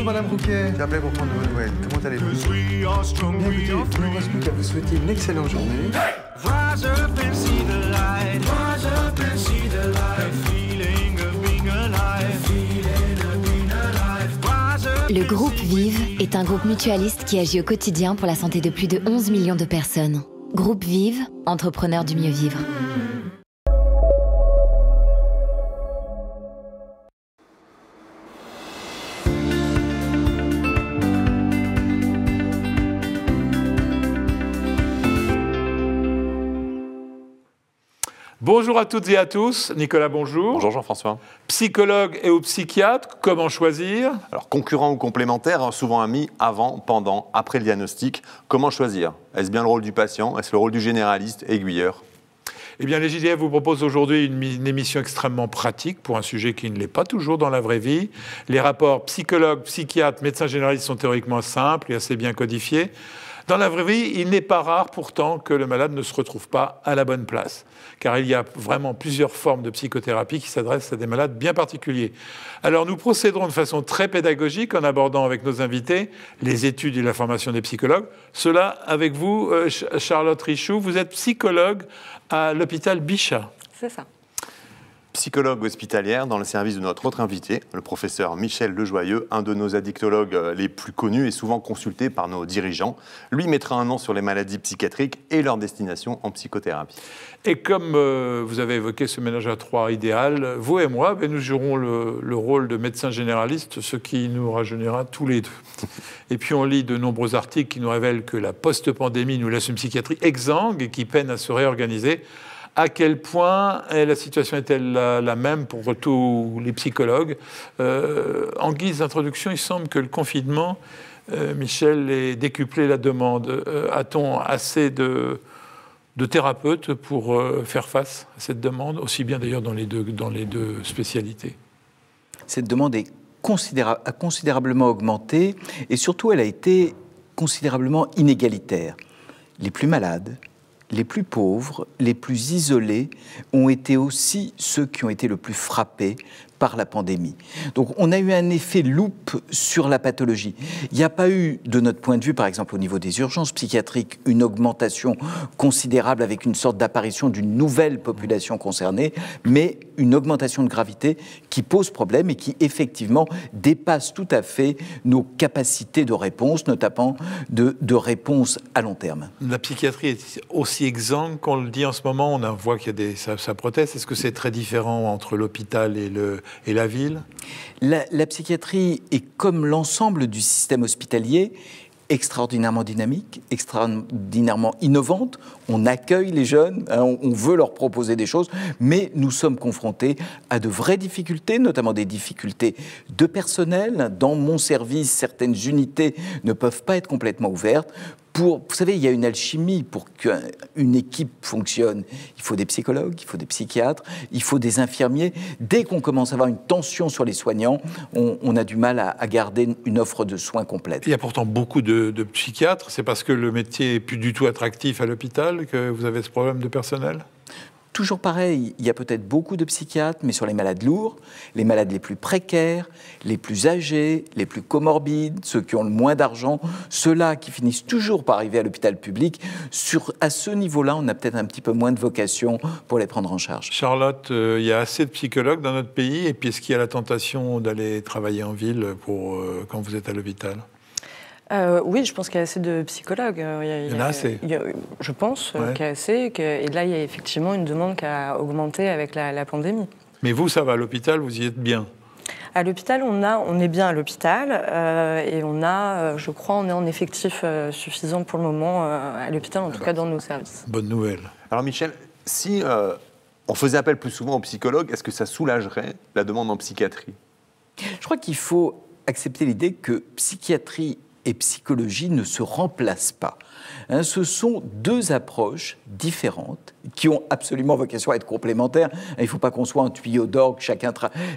Bonjour Madame Rouquet. J'appelais pour prendre de vos nouvelles. Comment allez-vous? Bien, écoutez, il ne me reste plus qu'à vous souhaiter une excellente journée. Rise up and see the light. Rise up and see the light. Feeling of being alive. Feeling of being alive. Rise up. Le groupe Vive est un groupe mutualiste qui agit au quotidien pour la santé de plus de 11 millions de personnes. Groupe Vive, entrepreneur du mieux vivre. Bonjour à toutes et à tous. Nicolas, bonjour. Bonjour Jean-François. Psychologue et ou psychiatre, comment choisir? Alors, concurrent ou complémentaire, souvent amis, avant, pendant, après le diagnostic. Comment choisir? Est-ce bien le rôle du patient? Est-ce le rôle du généraliste, aiguilleur? Eh bien, les JDF vous proposent aujourd'hui une émission extrêmement pratique pour un sujet qui ne l'est pas toujours dans la vraie vie. Les rapports psychologue, psychiatre, médecin généraliste sont théoriquement simples et assez bien codifiés. Dans la vraie vie, il n'est pas rare pourtant que le malade ne se retrouve pas à la bonne place, car il y a vraiment plusieurs formes de psychothérapie qui s'adressent à des malades bien particuliers. Alors nous procéderons de façon très pédagogique en abordant avec nos invités les études et la formation des psychologues. Cela avec vous, Charlotte Richoux, vous êtes psychologue à l'hôpital Bichat. C'est ça. Psychologue hospitalière dans le service de notre autre invité, le professeur Michel Lejoyeux, un de nos addictologues les plus connus et souvent consultés par nos dirigeants. Lui mettra un nom sur les maladies psychiatriques et leur destination en psychothérapie. Et comme vous avez évoqué ce ménage à trois idéal, vous et moi, nous jouerons le rôle de médecin généraliste, ce qui nous rajeunira tous les deux. Et puis on lit de nombreux articles qui nous révèlent que la post-pandémie nous laisse une psychiatrie exsangue et qui peine à se réorganiser. À quel point la situation est-elle la même pour tous les psychologues? En guise d'introduction, il semble que le confinement, Michel, ait décuplé la demande. A-t-on assez de thérapeutes pour faire face à cette demande, aussi bien d'ailleurs dans les deux spécialités? Cette demande a considérablement augmenté et surtout elle a été considérablement inégalitaire. Les plus malades, les plus pauvres, les plus isolés ont été aussi ceux qui ont été le plus frappés par la pandémie. Donc on a eu un effet loupe sur la pathologie. Il n'y a pas eu, de notre point de vue, par exemple au niveau des urgences psychiatriques, une augmentation considérable avec une sorte d'apparition d'une nouvelle population concernée, mais une augmentation de gravité qui pose problème et qui effectivement dépasse tout à fait nos capacités de réponse, notamment de réponse à long terme. La psychiatrie est aussi exsangue qu'on le dit en ce moment. On voit qu'il y a ça proteste. Est-ce que c'est très différent entre l'hôpital et la ville? La psychiatrie est comme l'ensemble du système hospitalier, extraordinairement dynamique, extraordinairement innovante. On accueille les jeunes, on veut leur proposer des choses, mais nous sommes confrontés à de vraies difficultés, notamment des difficultés de personnel. Dans mon service, certaines unités ne peuvent pas être complètement ouvertes. Vous savez, il y a une alchimie pour qu'une équipe fonctionne. Il faut des psychologues, il faut des psychiatres, il faut des infirmiers. Dès qu'on commence à avoir une tension sur les soignants, on a du mal à garder une offre de soins complète. Il y a pourtant beaucoup de psychiatres. C'est parce que le métier n'est plus du tout attractif à l'hôpital que vous avez ce problème de personnel? Toujours pareil, il y a peut-être beaucoup de psychiatres, mais sur les malades lourds, les malades les plus précaires, les plus âgés, les plus comorbides, ceux qui ont le moins d'argent, ceux-là qui finissent toujours par arriver à l'hôpital public, à ce niveau-là, on a peut-être un petit peu moins de vocation pour les prendre en charge. Charlotte, il y a assez de psychologues dans notre pays, et puis est-ce qu'il y a la tentation d'aller travailler en ville quand vous êtes à l'hôpital? Oui, je pense qu'il y a assez de psychologues. Il y en a assez. Je pense qu'il y a assez. Et là, il y a effectivement une demande qui a augmenté avec la pandémie. Mais vous, ça va, à l'hôpital, vous y êtes bien? À l'hôpital, on est bien à l'hôpital. Et je crois, on est en effectif suffisant pour le moment à l'hôpital, en tout cas dans nos services. Bonne nouvelle. Alors Michel, si on faisait appel plus souvent aux psychologues, est-ce que ça soulagerait la demande en psychiatrie? Je crois qu'il faut accepter l'idée que psychiatrie et psychologie ne se remplacent pas. Hein, ce sont deux approches différentes qui ont absolument vocation à être complémentaires. Il ne faut pas qu'on soit un tuyau d'orgue, chacun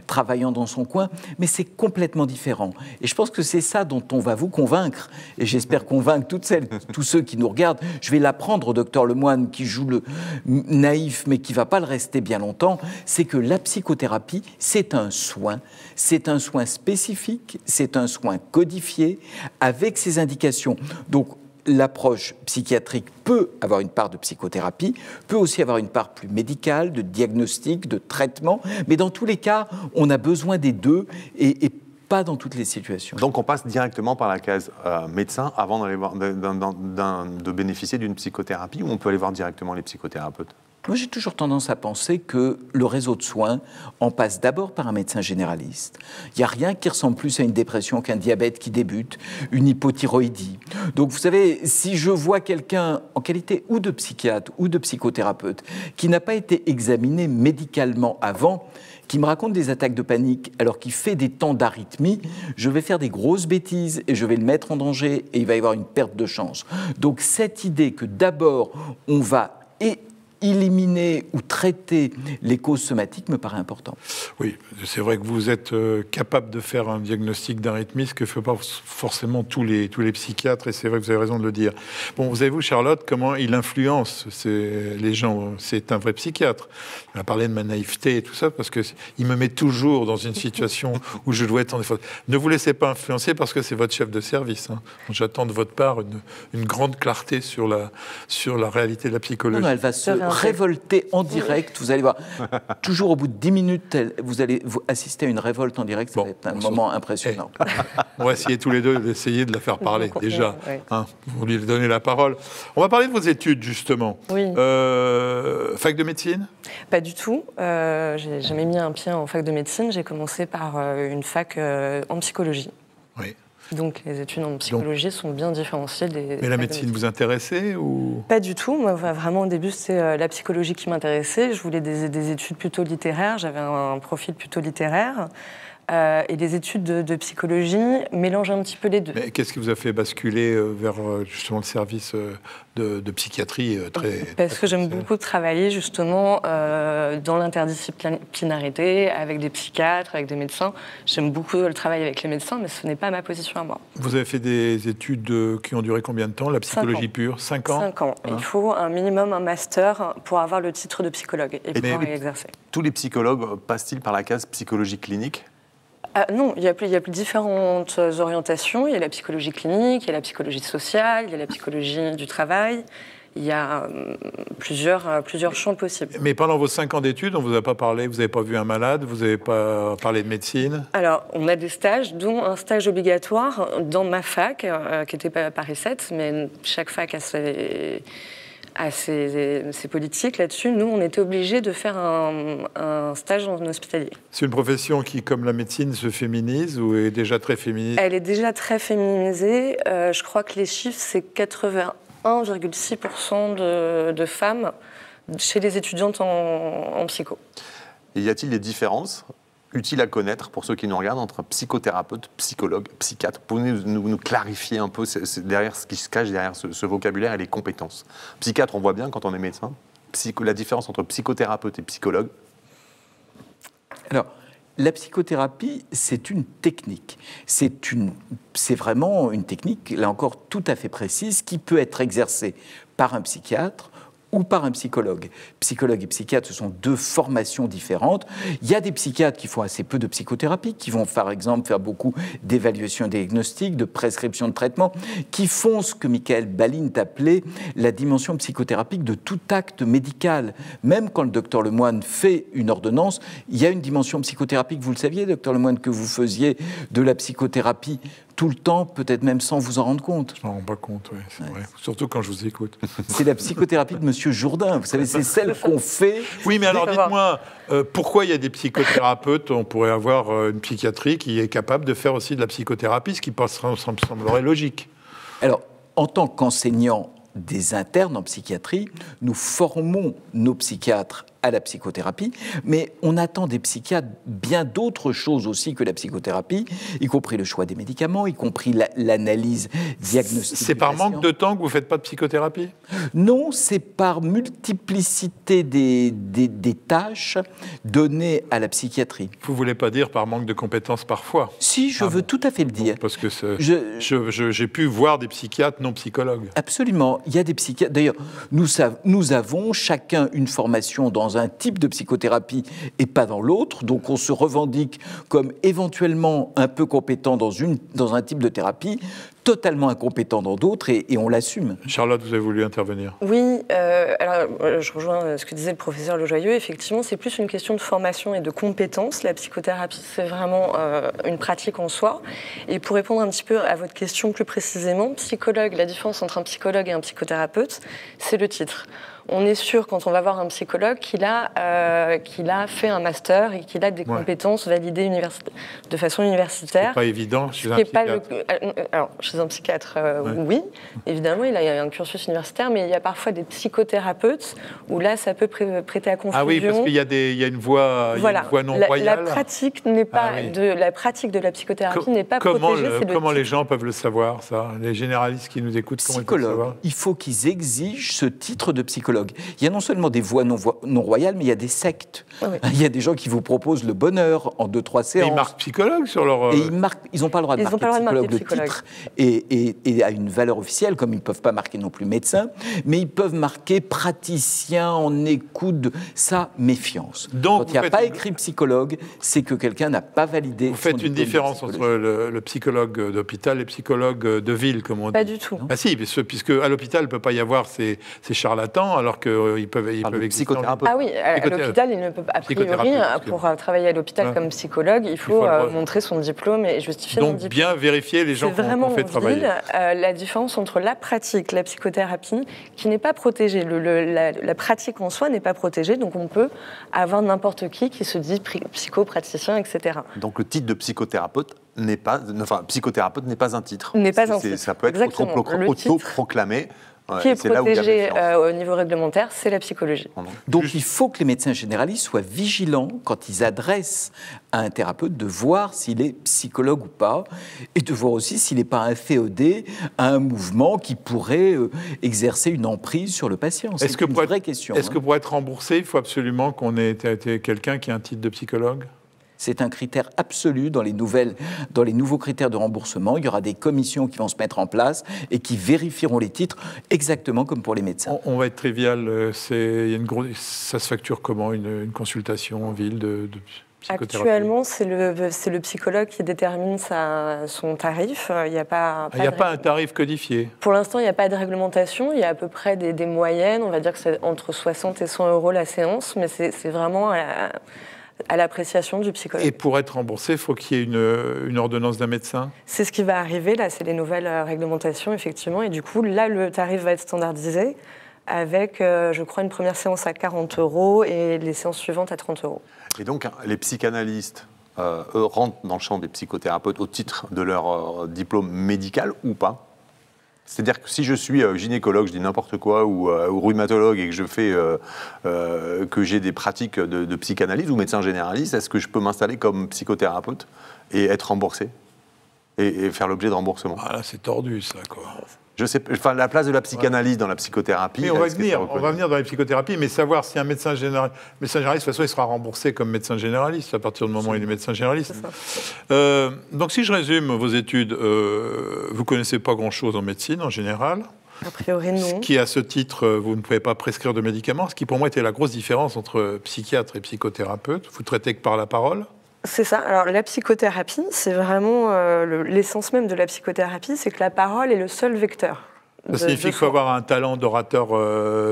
travaillant dans son coin, mais c'est complètement différent. Et je pense que c'est ça dont on va vous convaincre, et j'espère convaincre tous ceux qui nous regardent. Je vais l'apprendre au docteur Lemoine, qui joue le naïf, mais qui ne va pas le rester bien longtemps, c'est que la psychothérapie, c'est un soin spécifique, c'est un soin codifié, avec ses indications. Donc, l'approche psychiatrique peut avoir une part de psychothérapie, peut aussi avoir une part plus médicale, de diagnostic, de traitement, mais dans tous les cas, on a besoin des deux et pas dans toutes les situations. Donc on passe directement par la case médecin avant de bénéficier d'une psychothérapie, ou on peut aller voir directement les psychothérapeutes? Moi, j'ai toujours tendance à penser que le réseau de soins en passe d'abord par un médecin généraliste. Il n'y a rien qui ressemble plus à une dépression qu'un diabète qui débute, une hypothyroïdie. Donc, vous savez, si je vois quelqu'un en qualité ou de psychiatre ou de psychothérapeute qui n'a pas été examiné médicalement avant, qui me raconte des attaques de panique alors qu'il fait des temps d'arythmie, je vais faire des grosses bêtises et je vais le mettre en danger et il va y avoir une perte de chance. Donc, cette idée que d'abord, on va éliminer ou traiter les causes somatiques me paraît important. Oui, c'est vrai que vous êtes capable de faire un diagnostic d'arythmie, ce que ne font pas forcément tous les psychiatres, et c'est vrai que vous avez raison de le dire. Bon, vous avez-vous, Charlotte, comment il influence les gens? C'est un vrai psychiatre. On a parlé de ma naïveté et tout ça, parce qu'il me met toujours dans une situation où je dois être en défaut. Ne vous laissez pas influencer, parce que c'est votre chef de service. Hein. J'attends de votre part une grande clarté sur la réalité de la psychologie. Non, elle va se révolter en direct, vous allez voir. Toujours au bout de 10 minutes, vous allez assister à une révolte en direct, ça va être un moment impressionnant. On va essayer tous les deux d'essayer de la faire parler, déjà. Hein, vous lui donnez la parole. On va parler de vos études, justement. Oui. Fac de médecine? Pas du tout. J'ai jamais mis un pied en fac de médecine. J'ai commencé par une fac en psychologie. Oui. Donc les études en psychologie sont bien différenciées des... Mais la médecine vous intéressait ou... Pas du tout. Moi, vraiment, au début, c'était la psychologie qui m'intéressait. Je voulais des études plutôt littéraires. J'avais un profil plutôt littéraire. Et les études de psychologie mélangent un petit peu les deux. Mais qu'est-ce qui vous a fait basculer vers justement le service de psychiatrie Parce que j'aime beaucoup travailler justement dans l'interdisciplinarité, avec des psychiatres, avec des médecins. J'aime beaucoup le travail avec les médecins, mais ce n'est pas ma position à moi. Vous avez fait des études qui ont duré combien de temps? La psychologie pure? 5 ans? 5 ans. Hein? Il faut un minimum un master pour avoir le titre de psychologue et pouvoir y exercer. Tous les psychologues passent-ils par la case psychologie clinique? Non, il y a plus différentes orientations. Il y a la psychologie clinique, il y a la psychologie sociale, il y a la psychologie du travail. Il y a plusieurs champs possibles. Mais pendant vos 5 ans d'études, on ne vous a pas parlé, vous n'avez pas vu un malade, vous n'avez pas parlé de médecine? Alors, on a des stages, dont un stage obligatoire dans ma fac, qui était Paris 7, mais chaque fac a ses politiques là-dessus. Nous, on était obligés de faire un stage en hospitalier. C'est une profession qui, comme la médecine, se féminise ou est déjà très féminisée? Elle est déjà très féminisée. Je crois que les chiffres, c'est 81,6% de femmes chez les étudiantes en psycho. Et y a-t-il des différences utiles à connaître pour ceux qui nous regardent entre psychothérapeute, psychologue, psychiatre? Pouvez-vous nous clarifier un peu derrière ce qui se cache derrière ce vocabulaire et les compétences? Psychiatre, on voit bien quand on est médecin. La différence entre psychothérapeute et psychologue? Alors, la psychothérapie, c'est une technique. C'est vraiment une technique, là encore, tout à fait précise, qui peut être exercée par un psychiatre ou par un psychologue. Psychologue et psychiatre, ce sont deux formations différentes. Il y a des psychiatres qui font assez peu de psychothérapie, qui vont par exemple faire beaucoup d'évaluation diagnostique, de prescription de traitement, qui font ce que Michael Balint appelait la dimension psychothérapique de tout acte médical. Même quand le docteur Lemoine fait une ordonnance, il y a une dimension psychothérapique. Vous le saviez, docteur Lemoine, que vous faisiez de la psychothérapie tout le temps, peut-être même sans vous en rendre compte. Je m'en rends pas compte, oui, c'est vrai. Surtout quand je vous écoute. C'est la psychothérapie de Monsieur Jourdain, vous savez, c'est celle qu'on fait... Oui, mais alors dites-moi, pourquoi il y a des psychothérapeutes? On pourrait avoir une psychiatrie qui est capable de faire aussi de la psychothérapie, ce qui me semblerait logique. Alors, en tant qu'enseignant des internes en psychiatrie, nous formons nos psychiatres à la psychothérapie, mais on attend des psychiatres bien d'autres choses aussi que la psychothérapie, y compris le choix des médicaments, y compris l'analyse diagnostique. C'est par manque de temps que vous ne faites pas de psychothérapie? Non, c'est par multiplicité des tâches données à la psychiatrie. Vous ne voulez pas dire par manque de compétences parfois? Si, je veux tout à fait le dire. Parce que j'ai pu voir des psychiatres non psychologues. Absolument. Il y a des psychiatres. D'ailleurs, nous avons chacun une formation dans un type de psychothérapie et pas dans l'autre. Donc, on se revendique comme éventuellement un peu compétent dans un type de thérapie, totalement incompétent dans d'autres, et on l'assume. Charlotte, vous avez voulu intervenir? Oui, alors je rejoins ce que disait le professeur Lejoyeux. Effectivement, c'est plus une question de formation et de compétences. La psychothérapie, c'est vraiment une pratique en soi. Et pour répondre un petit peu à votre question plus précisément, psychologue, la différence entre un psychologue et un psychothérapeute, c'est le titre. On est sûr, quand on va voir un psychologue, qu'il a fait un master et qu'il a des compétences validées de façon universitaire. C'est pas évident chez un psychiatre. Alors, chez un psychiatre, oui, évidemment, il a un cursus universitaire, mais il y a parfois des psychothérapeutes où là, ça peut prêter à confusion. Ah oui, parce qu'il y a une voie, non royale. La pratique n'est pas la pratique de la psychothérapie n'est pas protégée. Comment les gens peuvent le savoir, ça? Les généralistes qui nous écoutent, comment ils peuvent le savoir? Il faut qu'ils exigent ce titre de psychologue. Il y a non seulement des voies non royales, mais il y a des sectes. Ah oui. Il y a des gens qui vous proposent le bonheur en 2-3 séances. Et ils marquent psychologue sur leur... Et ils n'ont pas le droit de marquer psychologue, le titre, et a une valeur officielle, comme ils ne peuvent pas marquer non plus médecin, mais ils peuvent marquer praticien en écoute, ça, méfiance. Donc, quand il n'y a pas écrit psychologue, c'est que quelqu'un n'a pas validé. Vous faites une différence entre le psychologue d'hôpital et le psychologue de ville, comme on dit. Pas du tout. Ah si, puisque à l'hôpital, il ne peut pas y avoir ces charlatans, alors qu'ils peuvent exister. Psychothérapeute. Ah oui, à l'hôpital, il ne peut pas, a priori, pour travailler à l'hôpital comme psychologue, il faut montrer son diplôme et justifier son diplôme. Donc bien vérifier les gens qu'on fait travailler. La différence entre la pratique, la psychothérapie, qui n'est pas protégée. La pratique en soi n'est pas protégée, donc on peut avoir n'importe qui se dit psychopraticien, etc. Donc le titre de psychothérapeute n'est pas un titre. N'est pas un titre. Ça peut être autoproclamé. Qui est protégé au niveau réglementaire, c'est la psychologie. Donc il faut que les médecins généralistes soient vigilants quand ils adressent à un thérapeute de voir s'il est psychologue ou pas, et de voir aussi s'il n'est pas inféodé à un mouvement qui pourrait exercer une emprise sur le patient. C'est une vraie question. Est-ce que pour être remboursé, il faut absolument qu'on ait été quelqu'un qui ait un titre de psychologue ? C'est un critère absolu dans les nouveaux critères de remboursement. Il y aura des commissions qui vont se mettre en place et qui vérifieront les titres exactement comme pour les médecins. On va être trivial. Ça se facture comment une consultation en ville de psychothérapie ? Actuellement, c'est le psychologue qui détermine son tarif. Il n'y a pas un tarif codifié. Pour l'instant, il n'y a pas de réglementation. Il y a à peu près des moyennes. On va dire que c'est entre 60 et 100 euros la séance, mais c'est vraiment à l'appréciation du psychologue. Et pour être remboursé, il faut qu'il y ait une ordonnance d'un médecin ? C'est ce qui va arriver, là, c'est les nouvelles réglementations, effectivement, et du coup, là, le tarif va être standardisé avec, je crois, une première séance à 40 € et les séances suivantes à 30 €. Et donc, les psychanalystes, eux, rentrent dans le champ des psychothérapeutes au titre de leur diplôme médical ou pas ? C'est-à-dire que si je suis gynécologue, je dis n'importe quoi, ou rhumatologue, et que je fais que j'ai des pratiques de psychanalyse ou médecin généraliste, est-ce que je peux m'installer comme psychothérapeute et être remboursé et faire l'objet de remboursement ? Ah là, c'est tordu, ça, quoi. Je sais, enfin, la place de la psychanalyse dans la psychothérapie. Mais on va venir dans les psychothérapies, mais savoir si un médecin généraliste, de toute façon, il sera remboursé comme médecin généraliste à partir du moment où il est médecin généraliste. Donc, si je résume vos études, vous ne connaissez pas grand-chose en médecine en général. A priori, non. Qui, à ce titre, vous ne pouvez pas prescrire de médicaments, ce qui pour moi était la grosse différence entre psychiatre et psychothérapeute. Vous traitez que par la parole. C'est ça. Alors, la psychothérapie, c'est vraiment l'essence même de la psychothérapie, c'est que la parole est le seul vecteur. Ça signifie qu'il faut avoir un talent d'orateur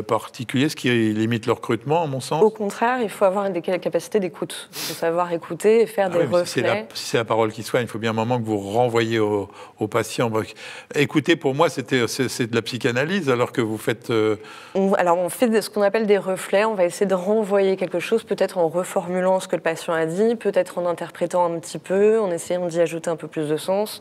particulier, ce qui limite le recrutement, à mon sens. Au contraire, il faut avoir des capacités d'écoute. Il faut savoir écouter et faire des reflets. Si c'est la parole qui soigne, il faut bien un moment que vous renvoyez au patient. Écouter, pour moi, c'est de la psychanalyse, alors que vous faites... Alors, on fait ce qu'on appelle des reflets. On va essayer de renvoyer quelque chose, peut-être en reformulant ce que le patient a dit, peut-être en interprétant un petit peu, en essayant d'y ajouter un peu plus de sens,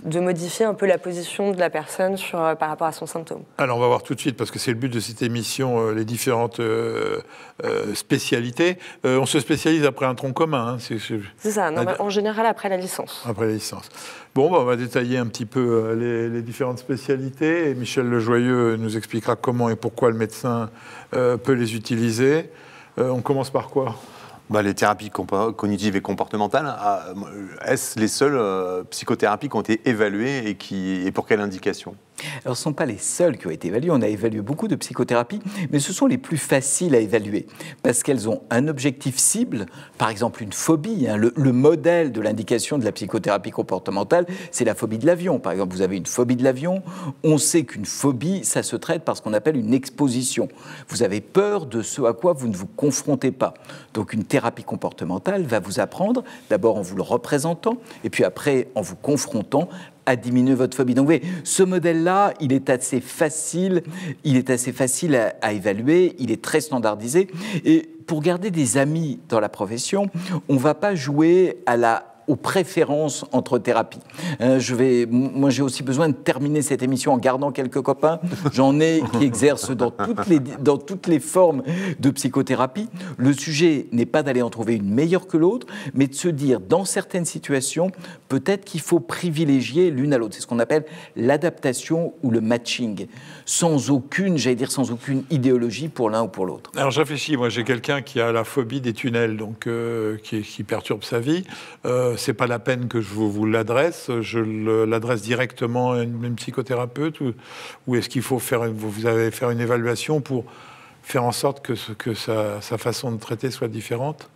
de modifier un peu la position de la personne par rapport rapport à son symptôme. Alors, on va voir tout de suite, parce que c'est le but de cette émission, les différentes spécialités. On se spécialise après un tronc commun. Hein, c'est ça, en général après la licence. Après la licence. Bon, on va détailler un petit peu les différentes spécialités. Et Michel Lejoyeux nous expliquera comment et pourquoi le médecin peut les utiliser. On commence par quoi ? Les thérapies cognitives et comportementales, est-ce les seules psychothérapies qui ont été évaluées et pour quelle indication ? Alors, ce ne sont pas les seules qui ont été évaluées. On a évalué beaucoup de psychothérapies, mais ce sont les plus faciles à évaluer parce qu'elles ont un objectif cible, par exemple une phobie. Hein. Le modèle de l'indication de la psychothérapie comportementale, c'est la phobie de l'avion. Par exemple, vous avez une phobie de l'avion. On sait qu'une phobie, ça se traite par ce qu'on appelle une exposition. Vous avez peur de ce à quoi vous ne vous confrontez pas. Donc, une thérapie comportementale va vous apprendre, d'abord en vous le représentant, et puis après en vous confrontant, à diminuer votre phobie. Donc, vous voyez, ce modèle-là, il est assez facile à évaluer, il est très standardisé. Et pour garder des amis dans la profession, on ne va pas jouer aux préférences entre thérapies. Moi, j'ai aussi besoin de terminer cette émission en gardant quelques copains. J'en ai qui exercent dans toutes les formes de psychothérapie. Le sujet n'est pas d'aller en trouver une meilleure que l'autre, mais de se dire, dans certaines situations, peut-être qu'il faut privilégier l'une à l'autre. C'est ce qu'on appelle l'adaptation ou le matching, sans aucune idéologie pour l'un ou pour l'autre. Alors, je réfléchis. Moi, j'ai quelqu'un qui a la phobie des tunnels, donc qui perturbe sa vie. C'est pas la peine que je vous l'adresse. Je l'adresse directement à une psychothérapeute ou est-ce qu'il faut faire une évaluation pour faire en sorte que sa façon de traiter soit différente ?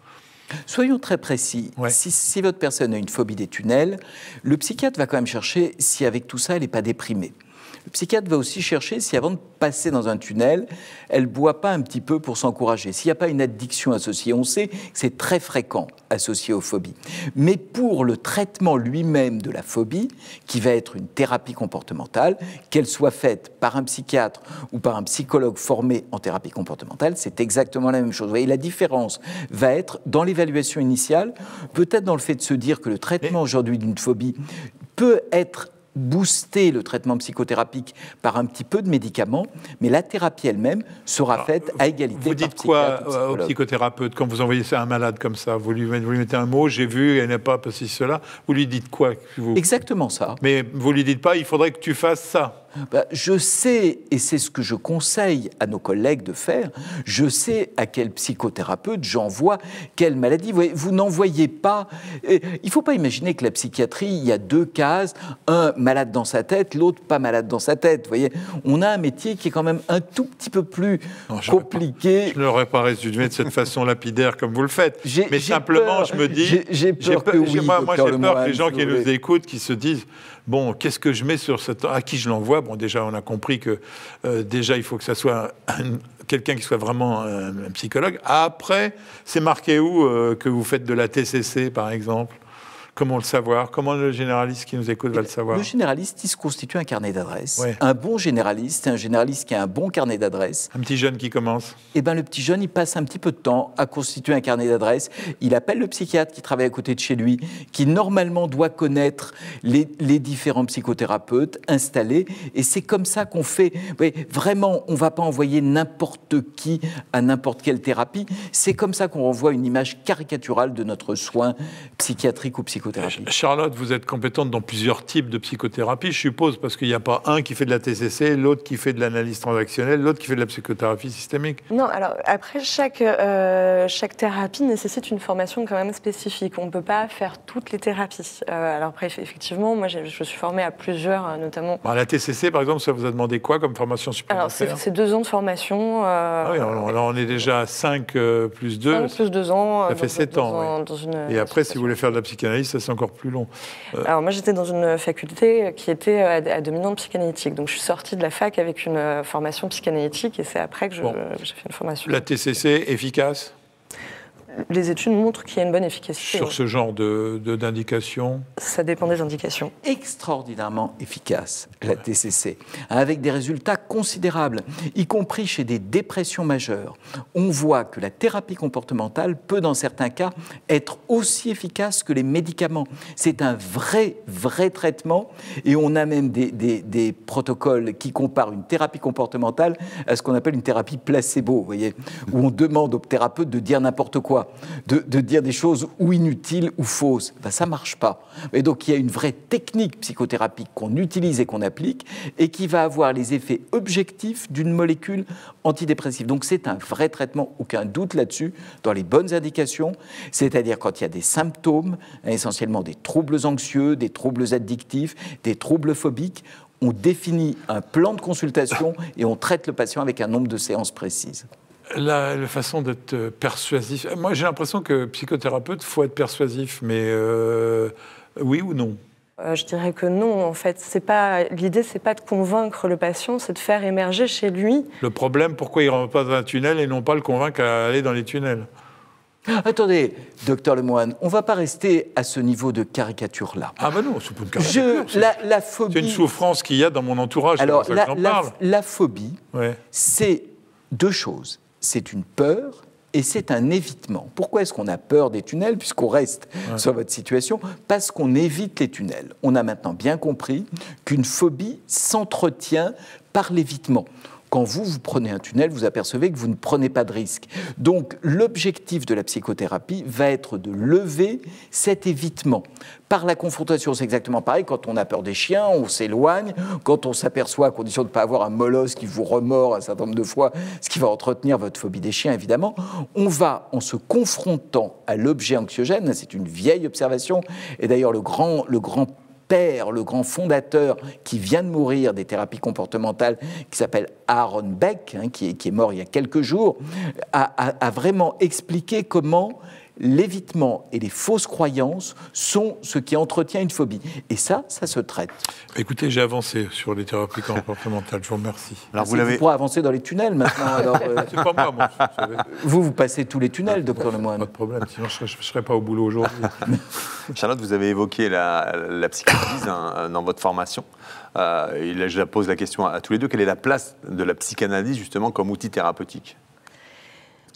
Soyons très précis. Ouais. Si votre personne a une phobie des tunnels, le psychiatre va quand même chercher si avec tout ça, elle n'est pas déprimée. Le psychiatre va aussi chercher si avant de passer dans un tunnel, elle ne boit pas un petit peu pour s'encourager. S'il n'y a pas une addiction associée, on sait que c'est très fréquent associé aux phobies. Mais pour le traitement lui-même de la phobie, qui va être une thérapie comportementale, qu'elle soit faite par un psychiatre ou par un psychologue formé en thérapie comportementale, c'est exactement la même chose. Vous voyez, la différence va être dans l'évaluation initiale, peut-être dans le fait de se dire que le traitement aujourd'hui d'une phobie peut être booster le traitement psychothérapique par un petit peu de médicaments, mais la thérapie elle-même sera faite à égalité. Vous dites quoi au psychothérapeute quand vous envoyez ça à un malade comme ça ? Vous lui mettez un mot, j'ai vu, elle n'est pas ceci, cela. Vous lui dites quoi ? Exactement ça. Mais vous lui dites pas, il faudrait que tu fasses ça. Je sais, et c'est ce que je conseille à nos collègues de faire, je sais à quel psychothérapeute j'envoie quelle maladie. Vous n'envoyez pas... Il ne faut pas imaginer que la psychiatrie, il y a deux cases, un malade dans sa tête, l'autre pas malade dans sa tête. Vous voyez, on a un métier qui est quand même un tout petit peu plus compliqué. Je ne l'aurais pas résumé de cette façon lapidaire comme vous le faites. Mais simplement, je me dis... J'ai peur que oui, moi, j'ai peur que les gens qui nous écoutent, qui se disent... Bon, qu'est-ce que je mets sur cette... À qui je l'envoie ? Bon, déjà, on a compris que déjà, il faut que ça soit quelqu'un qui soit vraiment un psychologue. Après, c'est marqué où que vous faites de la TCC, par exemple ? Comment le savoir ? Comment le généraliste qui nous écoute va le savoir ? Le généraliste, il se constitue un carnet d'adresses. Ouais. Un bon généraliste, c'est un généraliste qui a un bon carnet d'adresses. Un petit jeune qui commence ? Eh bien, le petit jeune, il passe un petit peu de temps à constituer un carnet d'adresses. Il appelle le psychiatre qui travaille à côté de chez lui, qui normalement doit connaître les différents psychothérapeutes installés. Et c'est comme ça qu'on fait. Vous voyez, vraiment, on ne va pas envoyer n'importe qui à n'importe quelle thérapie. C'est comme ça qu'on renvoie une image caricaturale de notre soin psychiatrique ou psychologique. Charlotte, vous êtes compétente dans plusieurs types de psychothérapie, je suppose, parce qu'il n'y a pas un qui fait de la TCC, l'autre qui fait de l'analyse transactionnelle, l'autre qui fait de la psychothérapie systémique. Non, alors après, chaque thérapie nécessite une formation quand même spécifique. On ne peut pas faire toutes les thérapies. Alors après, effectivement, moi, je suis formée à plusieurs, notamment... La TCC, par exemple, ça vous a demandé quoi comme formation supplémentaire ? Alors, c'est 2 ans de formation. Ah oui, alors on est déjà à 5 plus 2. 5 plus 2 ans. Ça fait 7 ans. Et après, si vous voulez faire de la psychanalyse, ça c'est encore plus long. Alors moi j'étais dans une faculté qui était à dominante psychanalytique, donc je suis sortie de la fac avec une formation psychanalytique et c'est après que j'ai fait une formation. La TCC efficace ? les études montrent qu'il y a une bonne efficacité. Sur ce genre d'indication? Ça dépend des indications. Extraordinairement efficace, la TCC, avec des résultats considérables, y compris chez des dépressions majeures. On voit que la thérapie comportementale peut, dans certains cas, être aussi efficace que les médicaments. C'est un vrai traitement, et on a même des protocoles qui comparent une thérapie comportementale à ce qu'on appelle une thérapie placebo, vous voyez, où on demande au thérapeute de dire n'importe quoi, de dire des choses ou inutiles ou fausses. Ben, ça ne marche pas. Et donc, il y a une vraie technique psychothérapeutique qu'on utilise et qu'on applique et qui va avoir les effets objectifs d'une molécule antidépressive. Donc, c'est un vrai traitement, aucun doute là-dessus, dans les bonnes indications, c'est-à-dire quand il y a des symptômes, essentiellement des troubles anxieux, des troubles addictifs, des troubles phobiques. On définit un plan de consultation et on traite le patient avec un nombre de séances précises. La façon d'être persuasif. Moi, j'ai l'impression que psychothérapeute, il faut être persuasif, mais oui ou non? Je dirais que non, en fait. L'idée, c'est pas de convaincre le patient, c'est de faire émerger chez lui. Le problème, pourquoi il ne rentre pas dans un tunnel et non pas le convaincre à aller dans les tunnels? Attendez, docteur Lemoine, on ne va pas rester à ce niveau de caricature-là. Ah ben non, c'est pas une caricature. La phobie... C'est une souffrance qu'il y a dans mon entourage. Alors, c'est pour ça que j'en parle. La phobie, c'est deux choses. C'est une peur et c'est un évitement. Pourquoi est-ce qu'on a peur des tunnels, puisqu'on reste sur votre situation? Parce qu'on évite les tunnels. On a maintenant bien compris qu'une phobie s'entretient par l'évitement. Quand vous prenez un tunnel, vous apercevez que vous ne prenez pas de risque. Donc, l'objectif de la psychothérapie va être de lever cet évitement. Par la confrontation, c'est exactement pareil. Quand on a peur des chiens, on s'éloigne. Quand on s'aperçoit, à condition de ne pas avoir un molosse qui vous remord un certain nombre de fois, ce qui va entretenir votre phobie des chiens, évidemment, on va, en se confrontant à l'objet anxiogène, c'est une vieille observation, et d'ailleurs le grand fondateur qui vient de mourir des thérapies comportementales, qui s'appelle Aaron Beck, qui est mort il y a quelques jours, a vraiment expliqué comment l'évitement et les fausses croyances sont ce qui entretient une phobie. Et ça se traite. Écoutez, j'ai avancé sur les thérapies comportementales, je vous remercie. Alors vous pourrez avancer dans les tunnels maintenant. Alors, c'est pas moi. Vous passez tous les tunnels, docteur Lemoine. Pas de problème, sinon je ne serais pas au boulot aujourd'hui. Charlotte, vous avez évoqué la psychanalyse dans votre formation. Et là, je la pose la question à tous les deux. Quelle est la place de la psychanalyse, justement, comme outil thérapeutique ?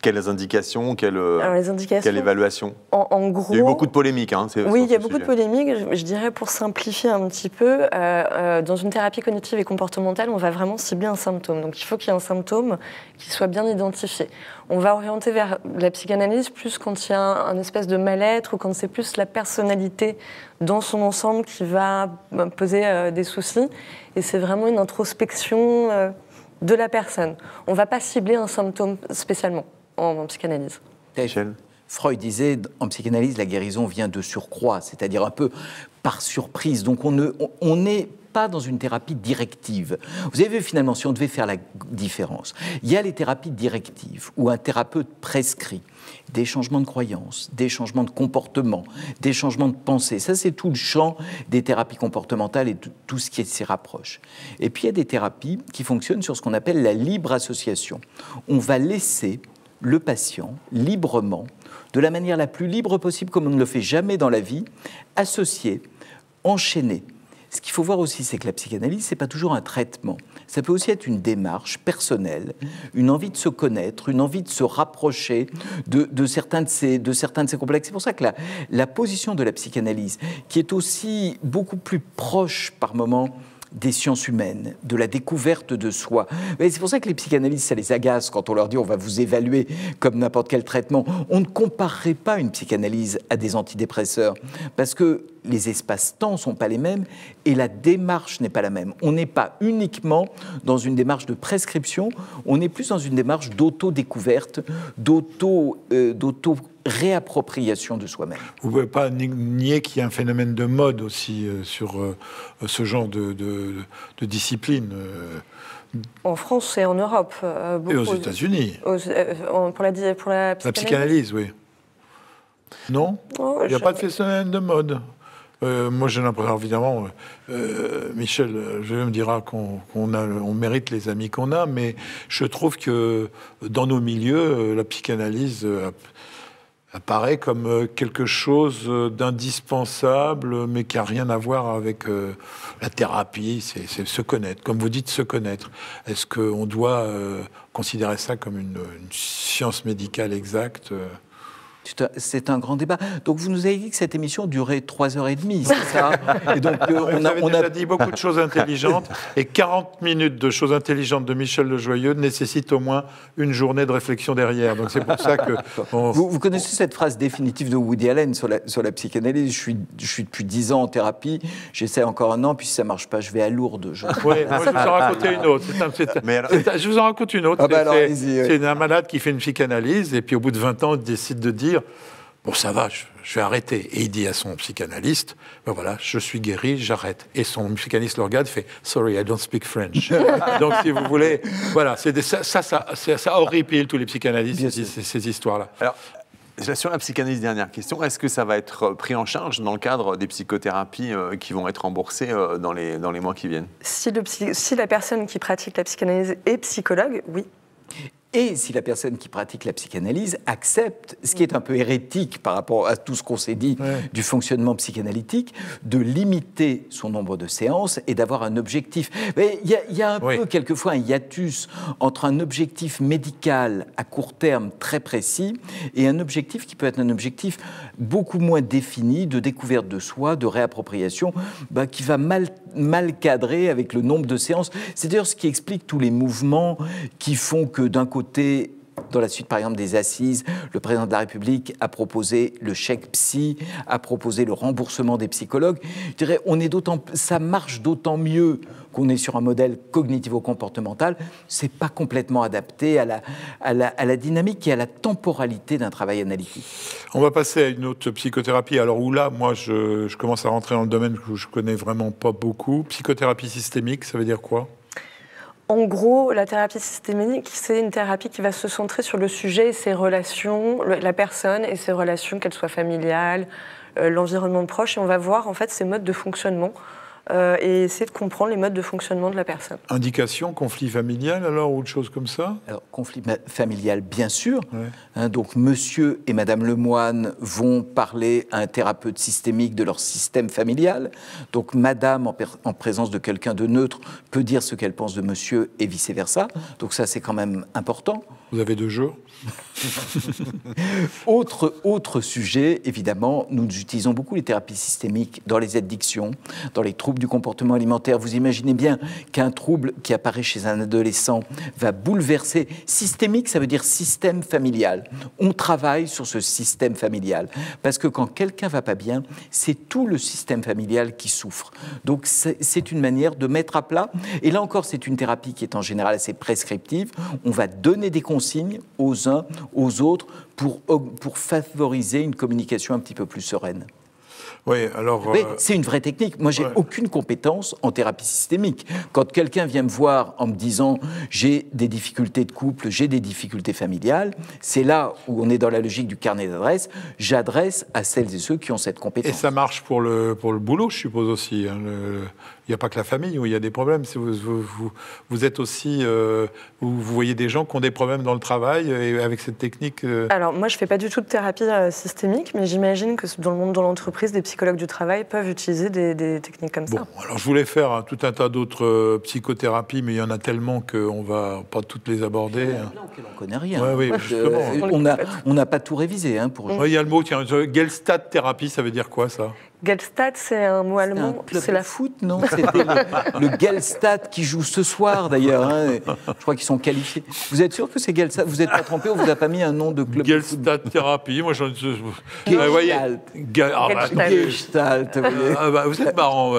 Quelles indications, quelle évaluation? En gros, il y a eu beaucoup de polémiques. Oui, il y a beaucoup de polémiques. Je dirais, pour simplifier un petit peu, dans une thérapie cognitive et comportementale, on va vraiment cibler un symptôme. Donc il faut qu'il y ait un symptôme qui soit bien identifié. On va orienter vers la psychanalyse plus quand il y a un espèce de mal-être ou quand c'est plus la personnalité dans son ensemble qui va poser des soucis. Et c'est vraiment une introspection de la personne. On ne va pas cibler un symptôme spécialement en psychanalyse. Freud disait, en psychanalyse, la guérison vient de surcroît, c'est-à-dire un peu par surprise. Donc on n'est pas dans une thérapie directive. Vous avez vu, finalement, si on devait faire la différence, il y a les thérapies directives, où un thérapeute prescrit des changements de croyances, des changements de comportement, des changements de pensée. Ça, c'est tout le champ des thérapies comportementales et tout ce qui s'y rapproche. Et puis, il y a des thérapies qui fonctionnent sur ce qu'on appelle la libre association. On va laisser le patient, librement, de la manière la plus libre possible, comme on ne le fait jamais dans la vie, associer, enchaîner. Ce qu'il faut voir aussi, c'est que la psychanalyse, ce n'est pas toujours un traitement. Ça peut aussi être une démarche personnelle, une envie de se connaître, une envie de se rapprocher de certains de ces complexes. C'est pour ça que la position de la psychanalyse, qui est aussi beaucoup plus proche par moments des sciences humaines, de la découverte de soi. Et c'est pour ça que les psychanalystes, ça les agace quand on leur dit on va vous évaluer comme n'importe quel traitement. On ne comparerait pas une psychanalyse à des antidépresseurs parce que les espaces-temps ne sont pas les mêmes et la démarche n'est pas la même. On n'est pas uniquement dans une démarche de prescription, on est plus dans une démarche d'auto-découverte, d'auto-réappropriation de soi-même. Vous ne pouvez pas nier qu'il y a un phénomène de mode aussi sur ce genre de discipline. En France et en Europe. Et aux États-Unis. Pour la psychanalyse. La psychanalyse, oui. Non, il n'y a pas de phénomène de mode. Moi, j'ai l'impression, évidemment, Michel, je me dira qu'on mérite les amis qu'on a, mais je trouve que dans nos milieux, la psychanalyse apparaît comme quelque chose d'indispensable, mais qui n'a rien à voir avec la thérapie, c'est se connaître. Comme vous dites, se connaître. Est-ce qu'on doit considérer ça comme une science médicale exacte ? C'est un grand débat. Donc, vous nous avez dit que cette émission durait 3h30, c'est ça? Et donc, on a dit beaucoup de choses intelligentes, et 40 minutes de choses intelligentes de Michel Lejoyeux nécessitent au moins une journée de réflexion derrière. Donc, c'est pour ça que... Vous connaissez cette phrase définitive de Woody Allen sur la psychanalyse? Je suis depuis 10 ans en thérapie, j'essaie encore un an, puis si ça ne marche pas, je vais à Lourdes. Oui, moi, je vous en raconter une autre. Je vous en raconte une autre. C'est un malade qui fait une psychanalyse, et puis au bout de 20 ans, il décide de dire: bon, ça va, je vais arrêter. Et il dit à son psychanalyste: ben voilà, je suis guéri, j'arrête. Et son psychanalyste le regarde, fait: sorry, I don't speak French. Donc, si vous voulez, voilà, ça horripile tous les psychanalystes, ces histoires-là. Alors, sur la psychanalyse, dernière question, est-ce que ça va être pris en charge dans le cadre des psychothérapies qui vont être remboursées dans les mois qui viennent? Si la personne qui pratique la psychanalyse est psychologue, oui. Et si la personne qui pratique la psychanalyse accepte, ce qui est un peu hérétique par rapport à tout ce qu'on s'est dit du fonctionnement psychanalytique, de limiter son nombre de séances et d'avoir un objectif. Il y a un peu quelquefois un hiatus entre un objectif médical à court terme très précis et un objectif qui peut être un objectif beaucoup moins défini de découverte de soi, de réappropriation, qui va mal cadrer avec le nombre de séances. C'est d'ailleurs ce qui explique tous les mouvements qui font que d'un côté, dans la suite, par exemple, des assises, le président de la République a proposé le chèque psy, a proposé le remboursement des psychologues. Je dirais, ça marche d'autant mieux qu'on est sur un modèle cognitivo-comportemental. C'est pas complètement adapté à la dynamique et à la temporalité d'un travail analytique. On va passer à une autre psychothérapie. Alors où là, moi, je commence à rentrer dans le domaine que je connais vraiment pas beaucoup. Psychothérapie systémique, ça veut dire quoi ? En gros, la thérapie systémique, c'est une thérapie qui va se centrer sur le sujet et ses relations, la personne et ses relations, qu'elles soient familiales, l'environnement proche. Et on va voir en fait ses modes de fonctionnement et essayer de comprendre les modes de fonctionnement de la personne. Indication, conflit familial alors, ou autre chose comme ça? Alors, conflit familial, bien sûr. Donc, monsieur et madame Lemoine vont parler à un thérapeute systémique de leur système familial. Donc, madame, en présence de quelqu'un de neutre, peut dire ce qu'elle pense de monsieur et vice-versa. Donc, ça, c'est quand même important. Vous avez 2 jours. Autre sujet, évidemment, nous utilisons beaucoup les thérapies systémiques dans les addictions, dans les troubles du comportement alimentaire. Vous imaginez bien qu'un trouble qui apparaît chez un adolescent va bouleverser. Systémique, ça veut dire système familial. On travaille sur ce système familial. Parce que quand quelqu'un va pas bien, c'est tout le système familial qui souffre. Donc c'est une manière de mettre à plat. Et là encore, c'est une thérapie qui est en général assez prescriptive. On va donner des consignes aux uns, aux autres, pour favoriser une communication un petit peu plus sereine. Oui, alors... Oui, c'est une vraie technique. Moi, j'ai aucune compétence en thérapie systémique. Quand quelqu'un vient me voir en me disant « j'ai des difficultés de couple, j'ai des difficultés familiales », c'est là où on est dans la logique du carnet d'adresse. J'adresse à celles et ceux qui ont cette compétence. Et ça marche pour le boulot, je suppose aussi. Hein, il n'y a pas que la famille où il y a des problèmes. Vous êtes aussi... vous voyez des gens qui ont des problèmes dans le travail et avec cette technique... Alors, moi, je ne fais pas du tout de thérapie systémique, mais j'imagine que dans le monde de l'entreprise, des psychologues du travail peuvent utiliser des techniques comme ça. Alors je voulais faire tout un tas d'autres psychothérapies, mais il y en a tellement qu'on ne va pas toutes les aborder. Il y en a plein auxquelles on ne connaît rien. Oui, justement. On n'a pas tout révisé. Il y a le mot, tiens, Gestalt thérapie, ça veut dire quoi, ça? Gestalt, c'est un mot allemand. C'est la foot, non? C'était le Gestalt qui joue ce soir, d'ailleurs. Je crois qu'ils sont qualifiés. Vous êtes sûr que c'est Gestalt? Vous n'êtes pas trompé? On vous a pas mis un nom de club? Gestalt thérapie. Moi, Gestalt. Gestalt. Vous êtes marrant.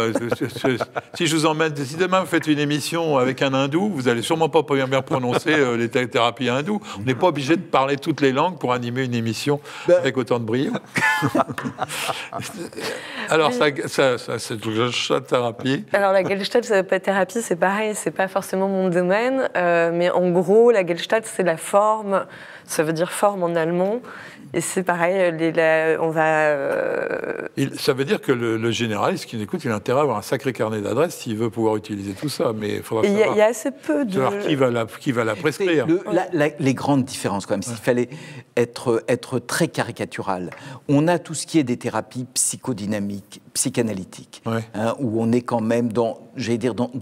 Si je vous emmène, si demain vous faites une émission avec un hindou, vous allez sûrement pas bien prononcer les thérapies hindoues. On n'est pas obligé de parler toutes les langues pour animer une émission avec autant de brio. Alors, c'est la Gestalt thérapie. Alors, la Gestalt thérapie, c'est pareil, c'est pas forcément mon domaine, mais en gros, la Gestalt, c'est la forme, ça veut dire forme en allemand, Et c'est pareil, on va... Ça veut dire que le généraliste qui nous écoute, il a intérêt à avoir un sacré carnet d'adresses s'il veut pouvoir utiliser tout ça. Mais il faudra savoir. Il y a assez peu de... savoir qui va la prescrire. Les grandes différences, quand même, s'il fallait être très caricatural, on a tout ce qui est des thérapies psychodynamiques, psychanalytiques, où on est quand même dans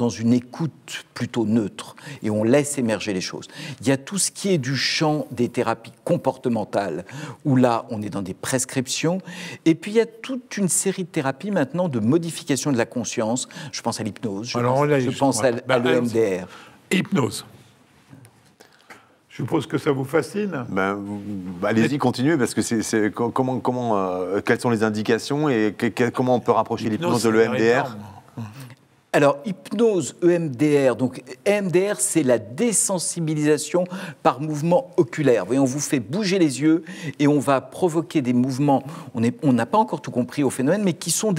une écoute plutôt neutre, et on laisse émerger les choses. Il y a tout ce qui est du champ des thérapies comportementales, où là, on est dans des prescriptions, et puis il y a toute une série de thérapies maintenant de modification de la conscience. Je pense à l'hypnose, je pense à l'EMDR. Hypnose. Je suppose que ça vous fascine. Allez-y, continuez, parce que quelles sont les indications et comment on peut rapprocher l'hypnose de l'EMDR? Alors, hypnose, EMDR, donc EMDR, c'est la désensibilisation par mouvement oculaire. Vous voyez, on vous fait bouger les yeux et on va provoquer des mouvements, on n'a pas encore tout compris au phénomène, mais qui sont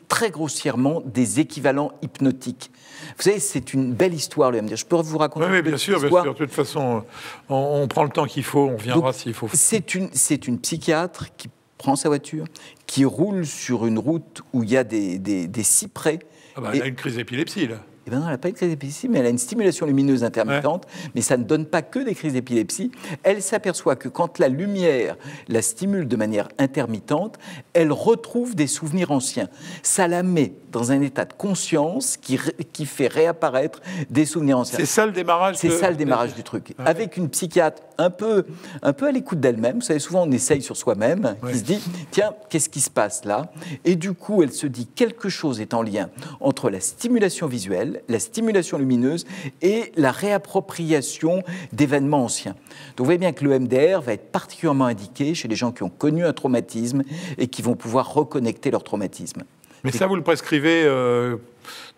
très grossièrement des équivalents hypnotiques. Vous savez, c'est une belle histoire, le EMDR. Je peux vous raconter une belle histoire. Bien sûr. De toute façon, on prend le temps qu'il faut, on viendra s'il faut. C'est une psychiatre qui prend sa voiture, qui roule sur une route où il y a des cyprès. Elle a une crise d'épilepsie, là. Eh bien non, elle n'a pas de crise d'épilepsie, mais elle a une stimulation lumineuse intermittente, mais ça ne donne pas que des crises d'épilepsie. Elle s'aperçoit que quand la lumière la stimule de manière intermittente, elle retrouve des souvenirs anciens. Ça la met dans un état de conscience qui fait réapparaître des souvenirs anciens. C'est ça le démarrage. C'est ça le démarrage du truc. Ouais. Avec une psychiatre un peu à l'écoute d'elle-même. Vous savez, souvent on essaye sur soi-même, qui se dit, tiens, qu'est-ce qui se passe là? Et du coup, elle se dit, quelque chose est en lien entre la stimulation visuelle, la stimulation lumineuse et la réappropriation d'événements anciens. Donc vous voyez bien que le MDR va être particulièrement indiqué chez les gens qui ont connu un traumatisme et qui vont pouvoir reconnecter leur traumatisme. Mais ça, vous le prescrivez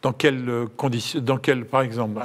dans quelles conditions, par exemple,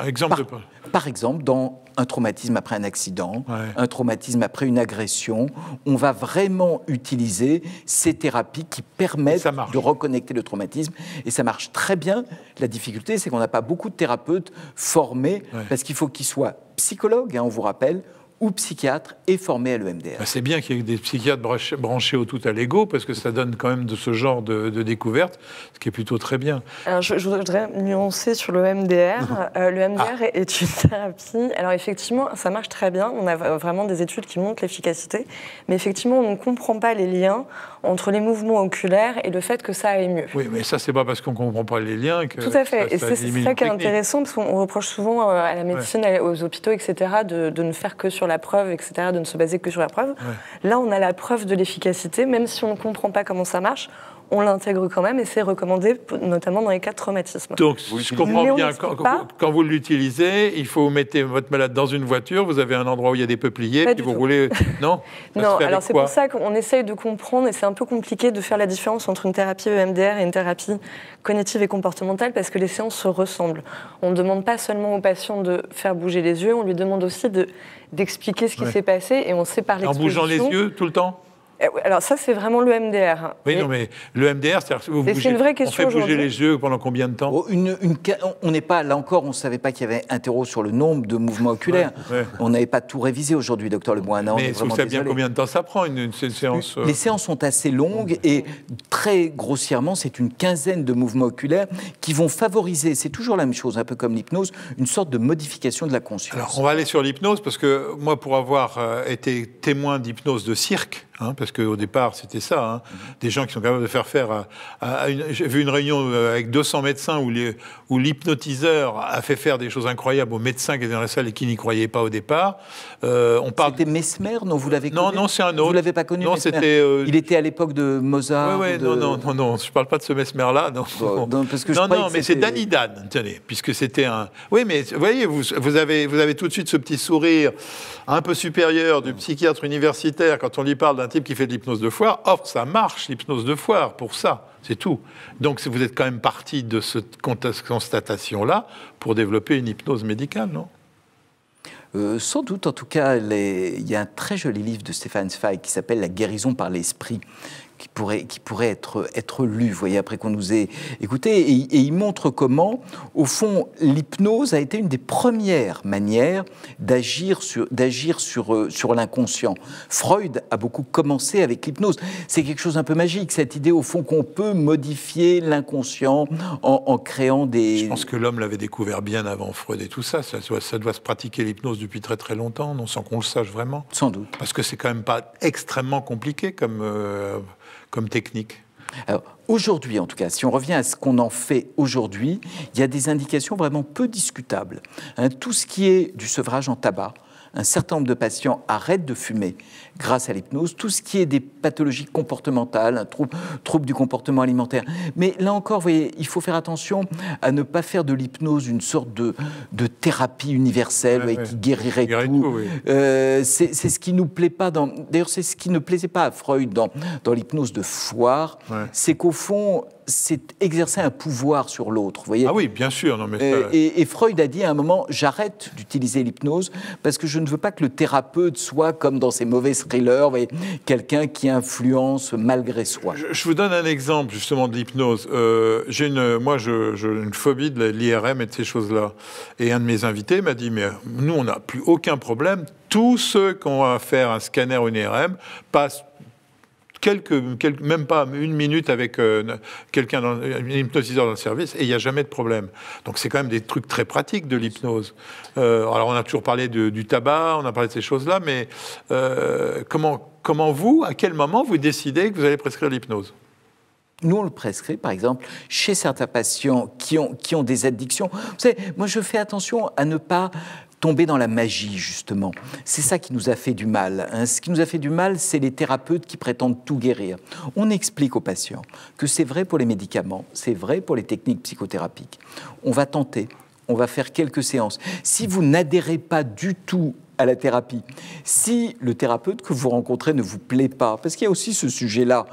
par exemple, dans un traumatisme après un accident, un traumatisme après une agression, on va vraiment utiliser ces thérapies qui permettent de reconnecter le traumatisme. Et ça marche très bien. La difficulté, c'est qu'on n'a pas beaucoup de thérapeutes formés, parce qu'il faut qu'ils soient psychologues, on vous rappelle, ou psychiatre et formé à l'EMDR. C'est bien qu'il y ait des psychiatres branchés au tout à l'ego, parce que ça donne quand même de ce genre de découverte, ce qui est plutôt très bien. Alors, je voudrais nuancer sur le MDR. Le MDR est une thérapie. Alors effectivement, ça marche très bien. On a vraiment des études qui montrent l'efficacité. Mais effectivement, on ne comprend pas les liens entre les mouvements oculaires et le fait que ça aille mieux. Oui, mais ça, c'est pas parce qu'on ne comprend pas les liens que... Tout à fait. Et c'est ça qui est intéressant, parce qu'on reproche souvent à la médecine, aux hôpitaux, etc., de ne faire que sur la preuve, etc., de ne se baser que sur la preuve. Là, on a la preuve de l'efficacité, même si on ne comprend pas comment ça marche, on l'intègre quand même et c'est recommandé, notamment dans les cas de traumatisme. Donc, je comprends bien, quand vous l'utilisez, il faut mettre votre malade dans une voiture, vous avez un endroit où il y a des peupliers, puis vous roulez... Non. Non, alors c'est pour ça qu'on essaye de comprendre, et c'est un peu compliqué de faire la différence entre une thérapie EMDR et une thérapie cognitive et comportementale, parce que les séances se ressemblent. On ne demande pas seulement au patient de faire bouger les yeux, on lui demande aussi d'expliquer ce qui s'est passé, et on sait par l'exposition... En bougeant les yeux tout le temps ? Alors ça, c'est vraiment le MDR. Oui, non, mais le MDR, c'est-à-dire que vous bougez, c'est une vraie question. On fait bouger les yeux pendant combien de temps? On n'est pas, là encore, on ne savait pas qu'il y avait interro sur le nombre de mouvements oculaires. On n'avait pas tout révisé aujourd'hui, docteur Leboin. Mais vous savez bien combien de temps ça prend, une séance? Les séances sont assez longues et très grossièrement, c'est une quinzaine de mouvements oculaires qui vont favoriser, c'est toujours la même chose, un peu comme l'hypnose, une sorte de modification de la conscience. Alors, on va aller sur l'hypnose, parce que moi, pour avoir été témoin d'hypnose de cirque, parce qu'au départ, c'était ça, des gens qui sont capables de faire j'ai vu une réunion avec 200 médecins où l'hypnotiseur a fait faire des choses incroyables aux médecins qui étaient dans la salle et qui n'y croyaient pas au départ. C'était Mesmer, non? Vous l'avez connu? Non, c'est un autre. Vous l'avez pas connu? Non, c'était... Il était à l'époque de Mozart? Oui, non, je parle pas de ce Mesmer-là. Non, mais c'est Danny Dan, tenez, puisque c'était un... Oui, mais vous voyez, vous avez tout de suite ce petit sourire un peu supérieur du psychiatre universitaire quand on lui parle d'un type qui fait de l'hypnose de foire. Or, ça marche, l'hypnose de foire, pour ça, c'est tout. Donc, vous êtes quand même parti de cette constatation-là pour développer une hypnose médicale, non? Sans doute, en tout cas, il y a un très joli livre de Stefan Zweig qui s'appelle « La guérison par l'esprit », qui pourrait être lu, vous voyez, après qu'on nous ait écouté. Et il montre comment, au fond, l'hypnose a été une des premières manières d'agir sur l'inconscient. Freud a beaucoup commencé avec l'hypnose. C'est quelque chose d'un peu magique, cette idée, au fond, qu'on peut modifier l'inconscient en créant des... Je pense que l'homme l'avait découvert bien avant Freud et tout ça. Ça doit se pratiquer l'hypnose depuis très très longtemps, non, sans qu'on le sache vraiment. Sans doute. Parce que c'est quand même pas extrêmement compliqué comme technique. Alors, aujourd'hui, en tout cas, si on revient à ce qu'on en fait aujourd'hui, il y a des indications vraiment peu discutables. Tout ce qui est du sevrage en tabac, un certain nombre de patients arrêtent de fumer grâce à l'hypnose, tout ce qui est des pathologies comportementales, un trouble du comportement alimentaire. Mais là encore, vous voyez, il faut faire attention à ne pas faire de l'hypnose une sorte de thérapie universelle qui guérirait tout. Oui. C'est ce qui nous plaît pas d'ailleurs, c'est ce qui ne plaisait pas à Freud dans l'hypnose de Foire, c'est qu'au fond, c'est exercer un pouvoir sur l'autre, vous voyez. Ah oui, bien sûr. Non, mais ça... et Freud a dit à un moment, j'arrête d'utiliser l'hypnose parce que je ne veux pas que le thérapeute soit comme dans ces mauvais thrillers, vous voyez, quelqu'un qui influence malgré soi. Je vous donne un exemple justement de l'hypnose. J'ai une phobie de l'IRM et de ces choses-là. Et un de mes invités m'a dit, mais nous, on n'a plus aucun problème. Tous ceux qui ont à faire un scanner ou une IRM passent même pas une minute avec quelqu'un, un hypnotiseur dans le service, et il n'y a jamais de problème. Donc c'est quand même des trucs très pratiques de l'hypnose. Alors on a toujours parlé du tabac, on a parlé de ces choses-là, mais comment vous, à quel moment vous décidez que vous allez prescrire l'hypnose ? Nous, on le prescrit, par exemple, chez certains patients qui ont des addictions. Vous savez, moi, je fais attention à ne pas tomber dans la magie, justement. C'est ça qui nous a fait du mal. Ce qui nous a fait du mal, c'est les thérapeutes qui prétendent tout guérir. On explique aux patients que c'est vrai pour les médicaments, c'est vrai pour les techniques psychothérapiques. On va tenter, on va faire quelques séances. Si vous n'adhérez pas du tout à la thérapie, si le thérapeute que vous rencontrez ne vous plaît pas, parce qu'il y a aussi ce sujet-là,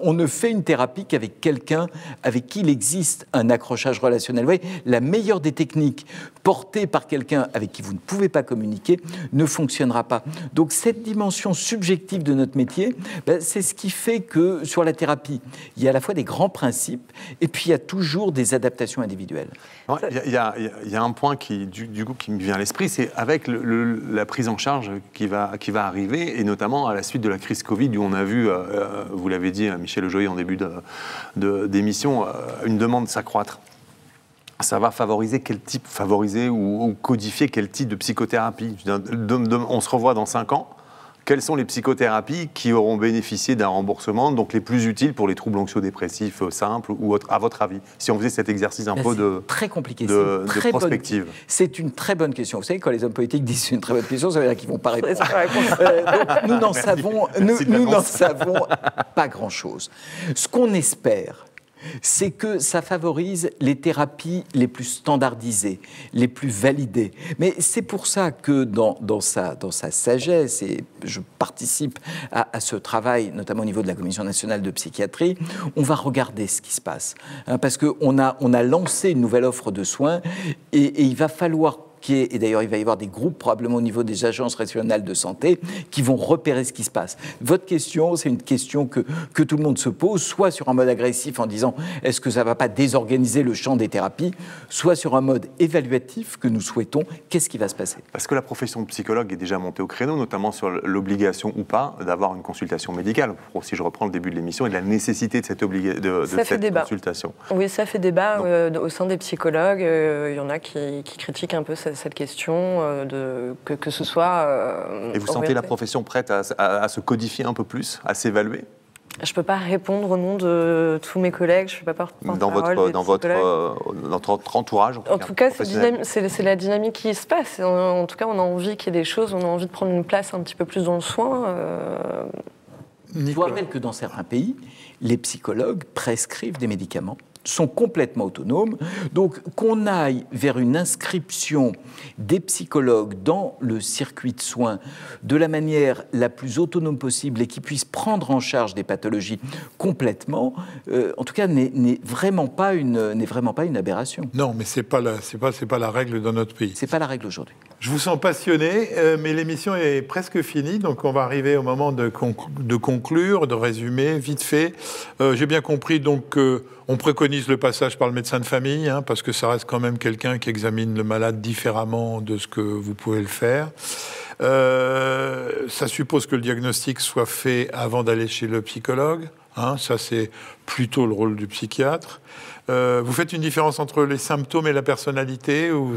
on ne fait une thérapie qu'avec quelqu'un avec qui il existe un accrochage relationnel. Vous voyez, la meilleure des techniques portée par quelqu'un avec qui vous ne pouvez pas communiquer ne fonctionnera pas. Donc cette dimension subjective de notre métier, c'est ce qui fait que sur la thérapie, il y a à la fois des grands principes et puis il y a toujours des adaptations individuelles. Il y a un point qui, du coup, qui me vient à l'esprit, c'est avec la prise en charge qui va arriver, et notamment à la suite de la crise Covid, où on a vu, vous l'avez dit, Michel Lejoyeux, en début d'émission, une demande s'accroître. Ça va favoriser ou codifier quel type de psychothérapie ? On se revoit dans 5 ans. Quelles sont les psychothérapies qui auront bénéficié d'un remboursement, donc les plus utiles pour les troubles anxio-dépressifs simples ou autres, à votre avis, si on faisait cet exercice un peu de très compliqué, de prospective. C'est une très bonne question. Vous savez, quand les hommes politiques disent c'est une très bonne question, ça veut dire qu'ils ne vont pas répondre. Donc, nous n'en savons pas grand-chose. Ce qu'on espère, c'est que ça favorise les thérapies les plus standardisées, les plus validées. Mais c'est pour ça que dans sa sagesse, et je participe à ce travail, notamment au niveau de la Commission nationale de psychiatrie, on va regarder ce qui se passe. Parce qu'on a lancé une nouvelle offre de soins et il va falloir et d'ailleurs il va y avoir des groupes probablement au niveau des agences régionales de santé qui vont repérer ce qui se passe. Votre question, c'est une question que tout le monde se pose, soit sur un mode agressif en disant est-ce que ça ne va pas désorganiser le champ des thérapies, soit sur un mode évaluatif que nous souhaitons, qu'est-ce qui va se passer ? Parce que la profession de psychologue est déjà montée au créneau, notamment sur l'obligation ou pas d'avoir une consultation médicale. Si je reprends le début de l'émission, et de la nécessité de cette consultation. Oui, ça fait débat au sein des psychologues. Il y en a qui critiquent un peu cette question, que ce soit... Et vous sentez la profession prête à se codifier un peu plus, à s'évaluer ? Je ne peux pas répondre au nom de tous mes collègues, je ne peux pas porte-parole dans votre entourage. En tout cas, c'est la dynamique qui se passe. En tout cas, on a envie qu'il y ait des choses, on a envie de prendre une place un petit peu plus dans le soin. Je vous rappelle que dans certains pays, les psychologues prescrivent des médicaments sont complètement autonomes. Donc qu'on aille vers une inscription des psychologues dans le circuit de soins de la manière la plus autonome possible et qui puissent prendre en charge des pathologies complètement, en tout cas n'est vraiment pas une aberration. Non, mais c'est pas la règle dans notre pays. C'est pas la règle aujourd'hui. Je vous sens passionné, mais l'émission est presque finie, donc on va arriver au moment de conclure, de résumer, vite fait. J'ai bien compris donc on préconise le passage par le médecin de famille, hein, parce que ça reste quand même quelqu'un qui examine le malade différemment de ce que vous pouvez le faire. Ça suppose que le diagnostic soit fait avant d'aller chez le psychologue. Hein, ça, c'est plutôt le rôle du psychiatre. Vous faites une différence entre les symptômes et la personnalité ou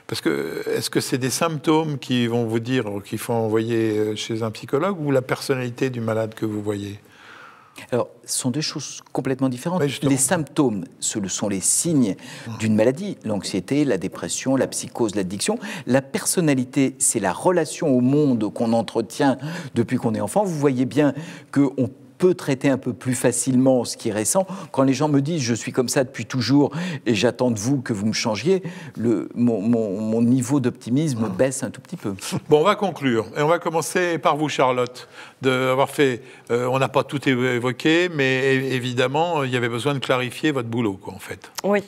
parce que est-ce que c'est des symptômes qui vont vous dire qu'il faut envoyer chez un psychologue ou la personnalité du malade que vous voyez? Alors, ce sont deux choses complètement différentes. Oui, les symptômes, ce sont les signes d'une maladie, l'anxiété, la dépression, la psychose, l'addiction. La personnalité, c'est la relation au monde qu'on entretient depuis qu'on est enfant. Vous voyez bien qu'on peut traiter un peu plus facilement ce qui est récent. Quand les gens me disent « je suis comme ça depuis toujours et j'attends de vous que vous me changiez », mon niveau d'optimisme baisse un tout petit peu. Bon, on va conclure. Et on va commencer par vous, Charlotte. On n'a pas tout évoqué, mais évidemment, il y avait besoin de clarifier votre boulot, quoi, en fait. Oui.